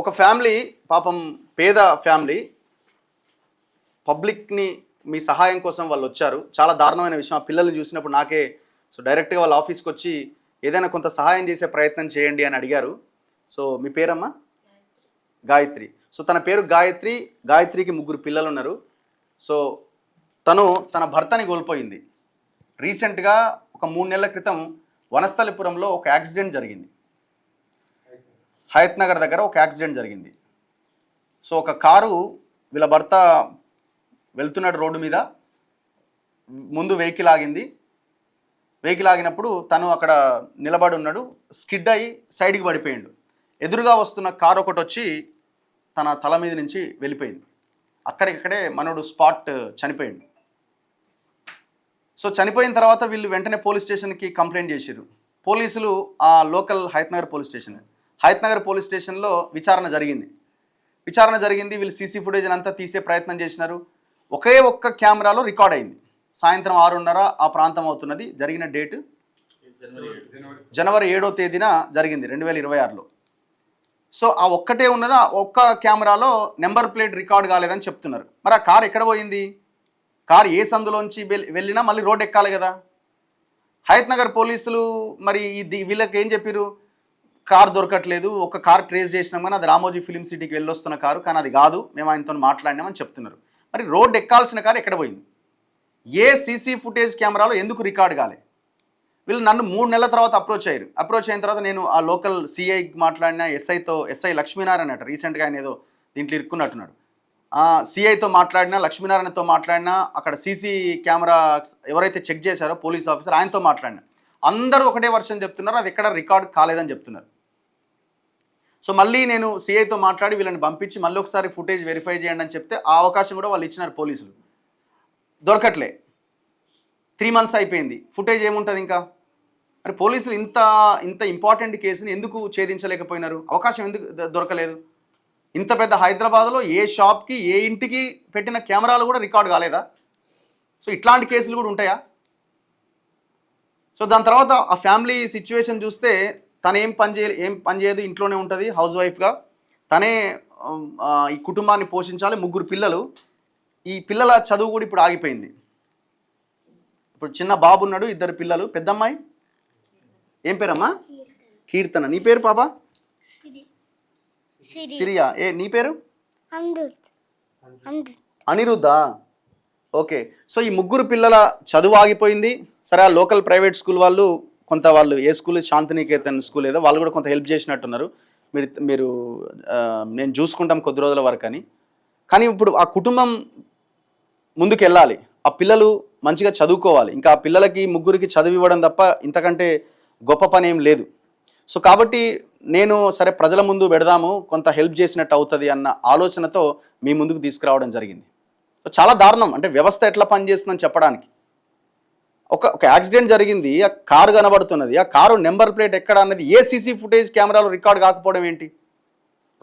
ఒక ఫ్యామిలీ పాపం పేద ఫ్యామిలీ పబ్లిక్ని మీ సహాయం కోసం వాళ్ళు వచ్చారు. చాలా దారుణమైన విషయం. ఆ పిల్లల్ని చూసినప్పుడు నాకే డైరెక్ట్గా వాళ్ళ ఆఫీస్కి వచ్చి ఏదైనా కొంత సహాయం చేసే ప్రయత్నం చేయండి అని అడిగారు. సో మీ పేరమ్మా? గాయత్రి. సో తన పేరు గాయత్రి. గాయత్రికి 3 పిల్లలు ఉన్నారు. సో తను తన భర్తని కోల్పోయింది. రీసెంట్గా ఒక 3 నెలల క్రితం వనస్థలిపురంలో ఒక యాక్సిడెంట్ జరిగింది. హయత్ నగర్ దగ్గర ఒక యాక్సిడెంట్ జరిగింది. సో ఒక కారు వీళ్ళ భర్త వెళ్తున్నాడు రోడ్డు మీద, ముందు వెహికల్ ఆగింది. వెహికల్ ఆగినప్పుడు తను అక్కడ నిలబడి ఉన్నాడు, స్కిడ్ అయ్యి సైడ్కి పడిపోయిండు. ఎదురుగా వస్తున్న కారు ఒకటి వచ్చి తన తల మీద నుంచి వెళ్ళిపోయింది. అక్కడికక్కడే మనోడు స్పాట్ చనిపోయిండు. సో చనిపోయిన తర్వాత వీళ్ళు వెంటనే పోలీస్ స్టేషన్కి కంప్లైంట్ చేశారు. పోలీసులు ఆ లోకల్ హయత్ నగర్ పోలీస్ స్టేషన్లో విచారణ జరిగింది. వీళ్ళు సీసీ ఫుటేజ్ అంతా తీసే ప్రయత్నం చేసినారు. ఒకే ఒక్క కెమెరాలో రికార్డ్ అయింది. సాయంత్రం 6:30 ఆ ప్రాంతం అవుతున్నది. జరిగిన డేట్ జనవరి 7వ తేదీన జరిగింది 2026లో. సో ఆ ఒక్కటే ఉన్నది. ఆ ఒక్క కెమెరాలో నెంబర్ ప్లేట్ రికార్డ్ కాలేదని చెప్తున్నారు. మరి ఆ కారు ఎక్కడ పోయింది? కారు ఏ సందులోంచి వెళ్ళినా మళ్ళీ రోడ్ ఎక్కాలి కదా. హయత్ నగర్ పోలీసులు మరి వీళ్ళకి ఏం చెప్పారు? కారు దొరకట్లేదు, ఒక కారు ట్రేస్ చేసినాం కానీ అది రామోజీ ఫిలిం సిటీకి వెళ్ళొస్తున్న కారు, కానీ అది కాదు, మేము ఆయనతో మాట్లాడినామని చెప్తున్నారు. మరి రోడ్ ఎక్కాల్సిన కారు ఎక్కడ పోయింది? ఏ సీసీ ఫుటేజ్ కెమెరాలో ఎందుకు రికార్డ్ కాలే? వీళ్ళు నన్ను 3 నెలల తర్వాత అప్రోచ్ అయిన తర్వాత నేను ఆ లోకల్ సిఐకి మాట్లాడిన, ఎస్ఐ లక్ష్మీనారాయణ అట, రీసెంట్గా ఆయన ఏదో దీంట్లో ఇరుక్కున్నట్టున్నాడు. సిఐతో మాట్లాడినా, లక్ష్మీనారాయణతో మాట్లాడినా, అక్కడ సీసీ కెమెరా ఎవరైతే చెక్ చేశారో పోలీస్ ఆఫీసర్ ఆయనతో మాట్లాడినా, అందరూ ఒకటే వర్షన్ చెప్తున్నారు, అది ఎక్కడ రికార్డ్ కాలేదని చెప్తున్నారు. సో మళ్ళీ నేను సిఐతో మాట్లాడి వీళ్ళని పంపించి మళ్ళీ ఒకసారి ఫుటేజ్ వెరిఫై చేయండి అని చెప్తే ఆ అవకాశం కూడా వాళ్ళు ఇచ్చినారు పోలీసులు. దొరకట్లే. 3 months అయిపోయింది, ఫుటేజ్ ఏముంటుంది ఇంకా? మరి పోలీసులు ఇంత ఇంపార్టెంట్ కేసుని ఎందుకు ఛేదించలేకపోయినారు? అవకాశం ఎందుకు దొరకలేదు? ఇంత పెద్ద హైదరాబాద్లో ఏ షాప్కి ఏ ఇంటికి పెట్టిన కెమెరాలు కూడా రికార్డ్ కాలేదా? సో ఇట్లాంటి కేసులు కూడా ఉంటాయా? సో దాని తర్వాత ఆ ఫ్యామిలీ సిచ్యువేషన్ చూస్తే తను ఏం పని చేయదు, ఇంట్లోనే ఉంటుంది హౌస్ వైఫ్గా. తనే ఈ కుటుంబాన్ని పోషించాలి. 3 పిల్లలు. ఈ పిల్లల చదువు కూడా ఇప్పుడు ఆగిపోయింది. ఇప్పుడు చిన్న బాబు ఉన్నాడు, 2 పిల్లలు. పెద్దమ్మాయి ఏం పేరమ్మా? కీర్తన. నీ పేరు పాప? సిరియా. నీ పేరు? అనిరుద్ధా. ఓకే. సో ఈ 3 పిల్లల చదువు ఆగిపోయింది. సరే, ఆ లోకల్ ప్రైవేట్ స్కూల్ వాళ్ళు ఏ స్కూల్, శాంతినికేతన్ స్కూల్ ఏదో, వాళ్ళు కూడా కొంత హెల్ప్ చేసినట్టున్నారు. మీరు నేను చూసుకుంటాం కొద్ది రోజుల వరకు అని. కానీ ఇప్పుడు ఆ కుటుంబం ముందుకు వెళ్ళాలి, ఆ పిల్లలు మంచిగా చదువుకోవాలి. ఇంకా ఆ పిల్లలకి 3కి చదువు ఇవ్వడం తప్ప ఇంతకంటే గొప్ప పని ఏం లేదు. సో కాబట్టి నేను సరే ప్రజల ముందు పెడదాము, కొంత హెల్ప్ చేసినట్టు అవుతుంది అన్న ఆలోచనతో మీ ముందుకు తీసుకురావడం జరిగింది. సో చాలా దారుణం. అంటే వ్యవస్థ ఎట్లా పనిచేస్తుందని చెప్పడానికి. ఒక యాక్సిడెంట్ జరిగింది, ఆ కారు కనబడుతున్నది, ఆ కారు నెంబర్ ప్లేట్ ఎక్కడ అన్నది ఏ సీసీ ఫుటేజ్ కెమెరాలో రికార్డ్ కాకపోవడం ఏంటి?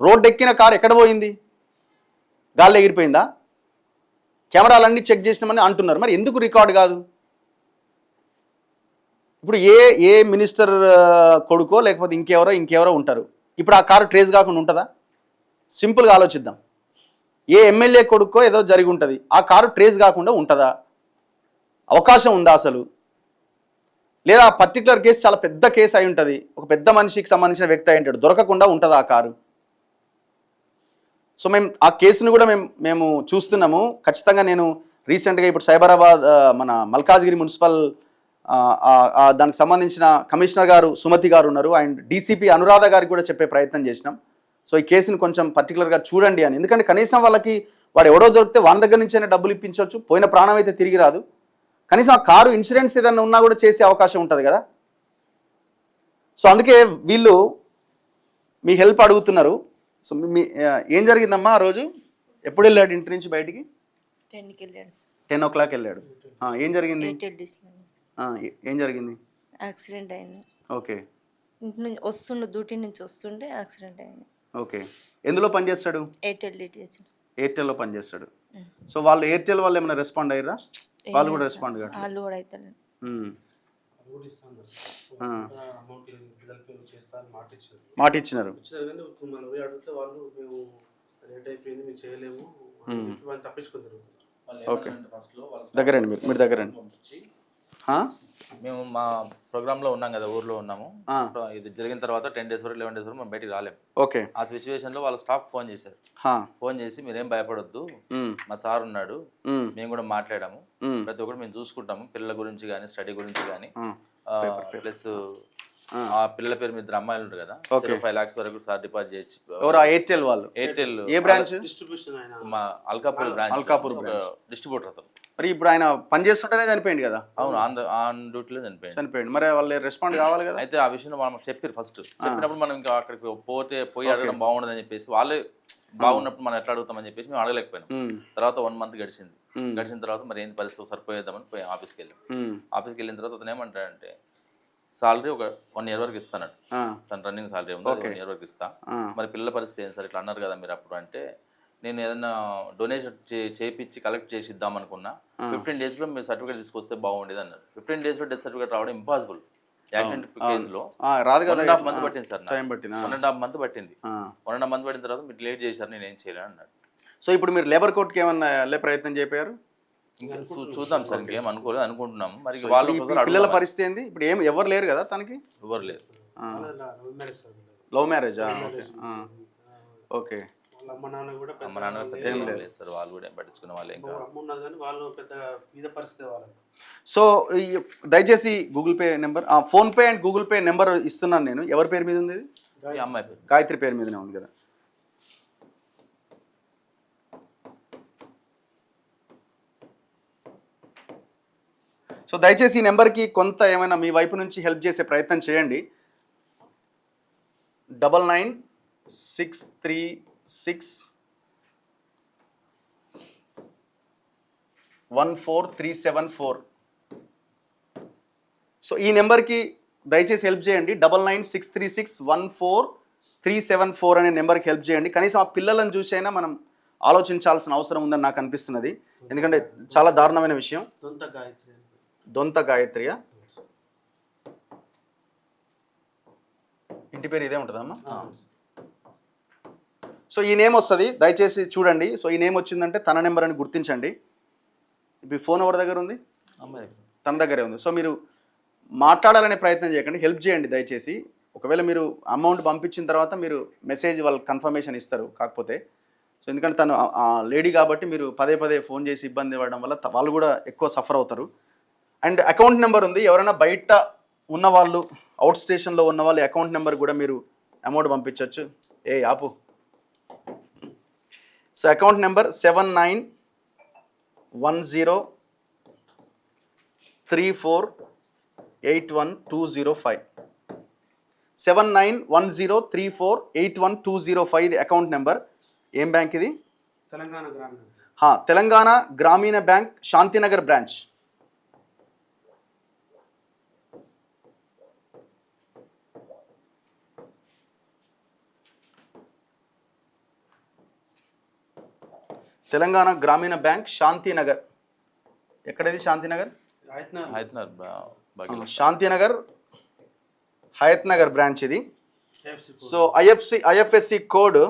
రోడ్డు ఎక్కిన కారు ఎక్కడ పోయింది? గాల్లో ఎగిరిపోయిందా? కెమెరాలన్నీ చెక్ చేసినామని అంటున్నారు, మరి ఎందుకు రికార్డ్ కాదు? ఇప్పుడు ఏ మినిస్టర్ కొడుకో లేకపోతే ఇంకెవరో ఉంటారు. ఇప్పుడు ఆ కారు ట్రేస్ కాకుండా ఉంటుందా? సింపుల్గా ఆలోచిద్దాం. ఏ ఎమ్మెల్యే కొడుకో ఏదో జరిగి ఉంటుంది, ఆ కారు ట్రేస్ కాకుండా ఉంటుందా? అవకాశం ఉందా అసలు? లేదా ఆ పర్టికులర్ కేసు చాలా పెద్ద కేసు అయి ఉంటుంది, ఒక పెద్ద మనిషికి సంబంధించిన వ్యక్తి అయి ఉంటాడు, దొరకకుండా ఉంటుందా ఆ కారు? సో మేము ఆ కేసును కూడా మేము చూస్తున్నాము. ఖచ్చితంగా నేను రీసెంట్గా ఇప్పుడు సైబరాబాద్ మన మల్కాజ్గిరి మున్సిపల్ దానికి సంబంధించిన కమిషనర్ గారు సుమతి గారు ఉన్నారు, అండ్ డీసీపీ అనురాధ గారికి కూడా చెప్పే ప్రయత్నం చేసినాం. సో ఈ కేసును కొంచెం పర్టికులర్గా చూడండి అని. ఎందుకంటే కనీసం వాళ్ళకి వాడు ఎవడో దొరికితే వాళ్ళ దగ్గర నుంచైనా డబ్బులు ఇప్పించవచ్చు, పోయిన ప్రాణం అయితే తిరిగి రాదు. కనీసం ఆ కారు ఇన్సూరెన్స్ ఏదైనా ఉన్నా కూడా చేసే అవకాశం ఉంటుంది కదా. సో అందుకే వీళ్ళు మీ హెల్ప్ అడుగుతున్నారు. సో ఏం జరిగిందమ్మా ఆ రోజు? ఎప్పుడు వెళ్ళాడు ఇంటి నుంచి బయటికి? 10 o'clock వెళ్ళాడు. ఏం జరిగింది? ఏం జరిగింది? యాక్సిడెంట్ అయింది. ఓకే. ఇంటి నుంచి డ్యూటీ నుంచి వస్తుంటే యాక్సిడెంట్ అయింది. ఓకే. ఎందులో పని చేస్తాడు? ఎయిర్టెల్లో పని చేస్తాడు. సో వాళ్ళు ఎయిర్టెల్ వాళ్ళు ఏమైనా రెస్పాండ్ అయ్యారా? వాళ్ళు కూడా రెస్పాండ్ కాదు. వాళ్ళు కూడా అవుతారు. కూడా ఇస్తాను ఆ. అమౌంట్ పిల్లల పేరు చేస్తాను మాట ఇచ్చారు. మాట ఇచ్చినారు. ఇచ్చినారు కానీ ఇప్పుడు మనం పోయి అడిగితే వాళ్ళు మేము లేట్ అయిపోయింది మేము చేయలేము వాళ్ళు తప్పించుకుంటారు. ఓకే దగ్గరండి మీరు దగ్గరండి. మేము మా ప్రోగ్రామ్లో ఉన్నాం కదా, ఊర్లో ఉన్నాము. ఇది జరిగిన తర్వాత 10 days వరకు 11 days వరకు మేము బయటికి రాలేము. ఓకే. ఆ సిచ్యువేషన్లో వాళ్ళ స్టాఫ్ ఫోన్ చేశారు. ఫోన్ చేసి మీరేం భయపడొద్దు, మా సార్ ఉన్నాడు, మేము కూడా మాట్లాడాము, ప్రతి ఒక్కటి మేము చూసుకుంటాము, పిల్లల గురించి కానీ స్టడీ గురించి కానీ, ప్లస్ ఆ పిల్లల పేరు మీద అమ్మాయిలు ఉంటారు కదా, 5 lakhs వరకు సార్ డిపాజిట్ చేయొచ్చు. ఎయిర్టెల్ వాళ్ళు. ఎయిర్టెల్ ఏ బ్రాంచ్? డిస్ట్రిబ్యూషన్ ఆయన మా అల్కాపూర్ బ్రాంచ్ డిస్ట్రిబ్యూటర్ అతను. మరి ఇప్పుడు ఆయన పని చేస్తుంటేనే చనిపోయింది కదా? అవును, ఆన్ డ్యూటీలో చనిపోయింది. మరి వాళ్ళు రెస్పాండ్ కావాలి కదా. అయితే ఆ విషయంలో మనం చెప్పారు. ఫస్ట్ చెప్పినప్పుడు మనం ఇంకా అక్కడికి పోయి అడగడం బాగుండదని చెప్పేసి, వాళ్ళే బాగున్నప్పుడు మనం ఎట్లా అడుగుతామని చెప్పేసి మేము అడగలేకపోయినాం. తర్వాత 1 month గడిచింది. గడిచిన తర్వాత మరి ఏంటి పరిస్థితి సరిపోయేద్దామని పోయి ఆఫీస్కి వెళ్ళాం. ఆఫీస్కి వెళ్ళిన తర్వాత అతను ఏమంటాడంటే, సాలరీ ఒక 1 year వరకు ఇస్తానట. తన రన్నింగ్ సాలరీ ఉంది, 1 year వరకు ఇస్తా. మరి పిల్లల పరిస్థితి ఏంటి సార్, ఇట్లా అన్నారు కదా మీరు అప్పుడు అంటే, నేను ఏదైనా డొనేషన్ చేయించి కలెక్ట్ చేసి ఇద్దాం అనుకున్నా, 15 days లో మీరు సర్టిఫికేట్ తీసుకొస్తే బాగుండేది అన్నారు. 15 days లో డెత్ సర్టిఫికేట్ రావడం ఇంపాసిబుల్. యాక్సిడెంట్ కేసులో 1.5 month పట్టింది సార్. 1.5 month పట్టింది. 1.5 month పట్టిన తర్వాత మీరు లేట్ చేశారు, నేను ఏం చేయలేను అన్నాడు. సో ఇప్పుడు మీరు లేబర్ కోర్టుకి ఏమన్నా వెళ్ళే ప్రయత్నం చేయకపోయారు? చూద్దాం సార్, ఇంకేం అనుకోలేదు అనుకుంటున్నాము. మరి వాళ్ళ పిల్లల పరిస్థితి ఏంది ఇప్పుడు? ఎవరు లేరు కదా తనకి? ఎవరు లేరు. లవ్ మ్యారేజా? ఓకే. అమ్మ నాన్న కూడా లేదు సార్, వాళ్ళు కూడా పట్టించుకునే వాళ్ళు ఇంకా వాళ్ళు పెద్ద మీద పరిస్థితి వాళ్ళు. సో దయచేసి Google pay number, PhonePe and Google pay number ఇస్తున్నాను నేను. ఎవరి పేరు మీద ఉంది? అమ్మాయి పేరు గాయత్రి పేరు మీదనే ఉంది కదా. సో దయచేసి ఈ నెంబర్కి కొంత ఏమైనా మీ వైపు నుంచి హెల్ప్ చేసే ప్రయత్నం చేయండి. 9963614374. సో ఈ నెంబర్కి దయచేసి హెల్ప్ చేయండి. 9963614374 అనే నెంబర్కి హెల్ప్ చేయండి. కనీసం ఆ పిల్లలను చూసైనా మనం ఆలోచించాల్సిన అవసరం ఉందని నాకు అనిపిస్తున్నది. ఎందుకంటే చాలా దారుణమైన విషయం. దొంత గాయత్రియా? ఇంటి పేరు ఇదే ఉంటుందమ్మా. సో ఈ నేమ్ వస్తుంది, దయచేసి చూడండి. సో ఈ నేమ్ వచ్చిందంటే తన నెంబర్ అని గుర్తించండి. ఇప్పుడు ఫోన్ ఎవరి దగ్గర ఉంది? తన దగ్గరే ఉంది. సో మీరు మాట్లాడాలనే ప్రయత్నం చేయకండి, హెల్ప్ చేయండి దయచేసి. ఒకవేళ మీరు అమౌంట్ పంపించిన తర్వాత మీరు మెసేజ్ వాళ్ళు కన్ఫర్మేషన్ ఇస్తారు. కాకపోతే సో ఎందుకంటే తను లేడీ కాబట్టి మీరు పదే ఫోన్ చేసి ఇబ్బంది ఇవ్వడం వల్ల వాళ్ళు కూడా ఎక్కువ సఫర్ అవుతారు. అండ్ అకౌంట్ నెంబర్ ఉంది. ఎవరైనా బయట ఉన్న వాళ్ళు, అవుట్ స్టేషన్లో ఉన్న వాళ్ళు అకౌంట్ నెంబర్ కూడా మీరు అమౌంట్ పంపించవచ్చు. ఆపు. So account number 791034812005. 791034812005 ఇది అకౌంట్ నెంబర్. ఏం బ్యాంక్ ఇది? తెలంగాణ గ్రామీణ బ్యాంక్, శాంతినగర్ బ్రాంచ్. తెలంగాణ గ్రామీణ బ్యాంక్, శాంతినగర్. ఎక్కడది శాంతినగర్? శాంతినగర్ హయత్ నగర్ బ్రాంచ్ ఇది. So IFSC code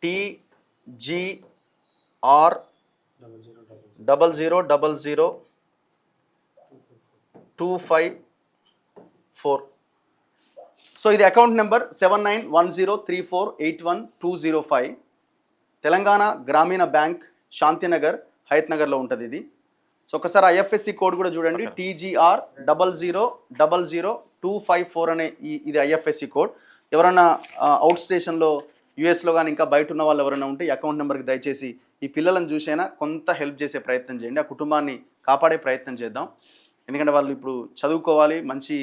TGR 0000254. So ఇది అకౌంట్ నెంబర్ 791034812005. తెలంగాణ గ్రామీణ బ్యాంక్, శాంతినగర్, హయత్ నగర్లో ఉంటుంది ఇది. సో ఒకసారి ఐఎఫ్ఎస్సి కోడ్ కూడా చూడండి, TGR 0000254 అనే ఇది ఐఎఫ్ఎస్సి కోడ్. ఎవరైనా అవుట్ స్టేషన్లో, యూఎస్లో కానీ ఇంకా బయట ఉన్న వాళ్ళు ఎవరైనా ఉంటే ఈ అకౌంట్ నెంబర్కి దయచేసి ఈ పిల్లలను చూసైనా కొంత హెల్ప్ చేసే ప్రయత్నం చేయండి. ఆ కుటుంబాన్ని కాపాడే ప్రయత్నం చేద్దాం. ఎందుకంటే వాళ్ళు ఇప్పుడు చదువుకోవాలి, మంచి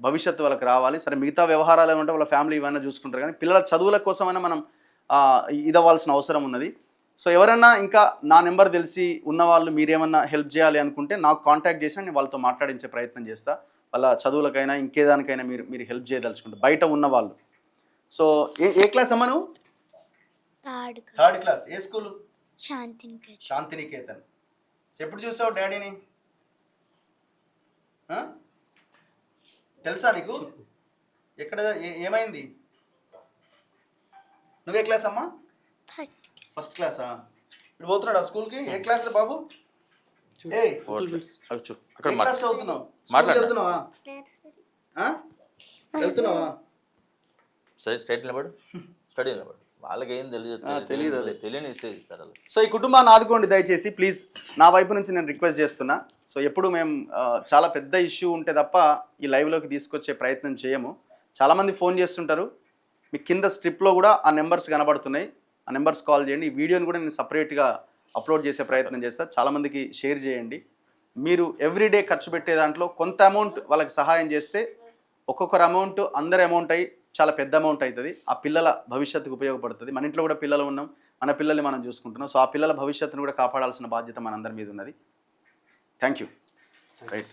భవిష్యత్తు వాళ్ళకి రావాలి. సరే మిగతా వ్యవహారాలు ఏమంటే వాళ్ళ ఫ్యామిలీ ఇవన్నీ చూసుకుంటారు, కానీ పిల్లల చదువుల కోసమైనా మనం ఇదవ్వాల్సిన అవసరం ఉన్నది. సో ఎవరైనా ఇంకా నా నెంబర్ తెలిసి ఉన్నవాళ్ళు మీరేమన్నా హెల్ప్ చేయాలి అనుకుంటే నాకు కాంటాక్ట్ చేసినా నేను వాళ్ళతో మాట్లాడించే ప్రయత్నం చేస్తా. వాళ్ళ చదువులకైనా ఇంకేదానికైనా మీరు హెల్ప్ చేయదలుచుకుంటే బయట ఉన్నవాళ్ళు. సో ఏ క్లాస్ అమ్మా నువ్వు? Third class. ఏ స్కూలు? శాంతినికేతన్. ఎప్పుడు చూసావు డాడీని? తెలుసా నీకు? ఎక్కడ ఏమైంది? నువ్వే క్లాస్ అమ్మా? ఫస్ట్ క్లాసా? ఇప్పుడు పోతున్నాడా స్కూల్కి? ఏ క్లాస్లో బాబు? ఏ అక్కడ ఏ క్లాస్ చదువుతున్నావు? మాట్లాడు. వెళ్తున్నావా? వెళ్తున్నావా? సరే స్టడీ నిలబడు, స్టడీ నిలబడు. వాళ్ళకి ఏం తెలియదు అది. తెలియని ఇస్తారు వాళ్ళు. సో ఈ కుటుంబాన్ని ఆదుకోండి దయచేసి ప్లీజ్. నా వైపు నుంచి నేను రిక్వెస్ట్ చేస్తున్నా. సో ఎప్పుడు మేము చాలా పెద్ద ఇష్యూ ఉంటే తప్ప ఈ లైవ్లోకి తీసుకొచ్చే ప్రయత్నం చేయము. చాలామంది ఫోన్ చేస్తుంటారు. మీ కింద స్ట్రిప్లో కూడా ఆ నెంబర్స్ కనబడుతున్నాయి. ఆ నెంబర్స్ కాల్ చేయండి. ఈ వీడియోని కూడా నేను సపరేట్గా అప్లోడ్ చేసే ప్రయత్నం చేస్తాను. చాలామందికి షేర్ చేయండి. మీరు ఎవ్రీడే ఖర్చు పెట్టే దాంట్లో కొంత అమౌంట్ వాళ్ళకి సహాయం చేస్తే ఒక్కొక్కరు అమౌంట్ అందరి అమౌంట్ అయ్యి చాలా పెద్ద అమౌంట్ అవుతుంది. ఆ పిల్లల భవిష్యత్తుకు ఉపయోగపడుతుంది. మన ఇంట్లో కూడా పిల్లలు ఉన్నాం, మన పిల్లల్ని మనం చూసుకుంటున్నాం. సో ఆ పిల్లల భవిష్యత్తును కూడా కాపాడాల్సిన బాధ్యత మనందరి మీద ఉన్నది. Thank you. రైట్.